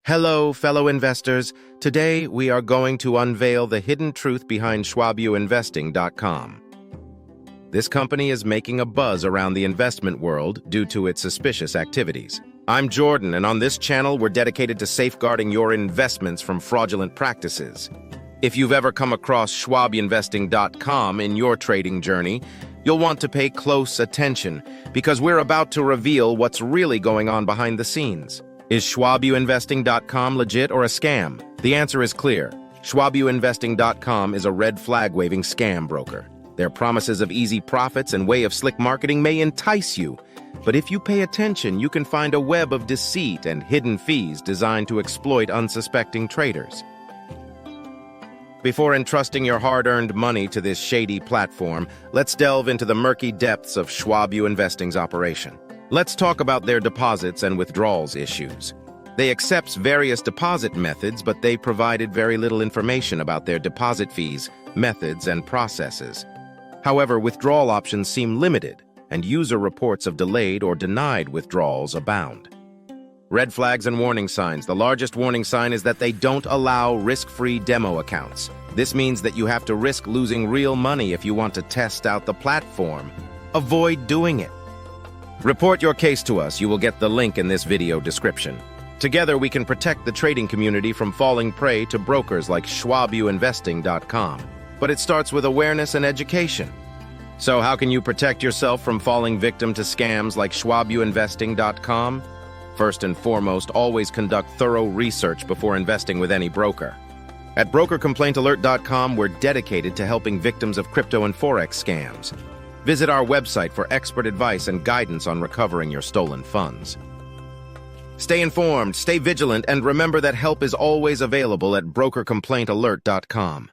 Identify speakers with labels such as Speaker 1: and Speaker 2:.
Speaker 1: Hello, fellow investors. Today, we are going to unveil the hidden truth behind SchwabeuInvesting.com. This company is making a buzz around the investment world due to its suspicious activities. I'm Jordan, and on this channel, we're dedicated to safeguarding your investments from fraudulent practices. If you've ever come across SchwabeuInvesting.com in your trading journey, you'll want to pay close attention because we're about to reveal what's really going on behind the scenes. Is SchwabeuInvesting.com legit or a scam? The answer is clear. SchwabeuInvesting.com is a red flag-waving scam broker. Their promises of easy profits and way of slick marketing may entice you, but if you pay attention, you can find a web of deceit and hidden fees designed to exploit unsuspecting traders. Before entrusting your hard-earned money to this shady platform, let's delve into the murky depths of SchwabeuInvesting's operation. Let's talk about their deposits and withdrawals issues. They accept various deposit methods, but they provided very little information about their deposit fees, methods, and processes. However, withdrawal options seem limited, and user reports of delayed or denied withdrawals abound. Red flags and warning signs. The largest warning sign is that they don't allow risk-free demo accounts. This means that you have to risk losing real money if you want to test out the platform. Avoid doing it. Report your case to us. You will get the link in this video description. Together, we can protect the trading community from falling prey to brokers like SchwabeuInvesting.com. But it starts with awareness and education. So how can you protect yourself from falling victim to scams like SchwabeuInvesting.com? First and foremost, always conduct thorough research before investing with any broker. At brokercomplaintalert.com, we're dedicated to helping victims of crypto and forex scams. Visit our website for expert advice and guidance on recovering your stolen funds. Stay informed, stay vigilant, and remember that help is always available at brokercomplaintalert.com.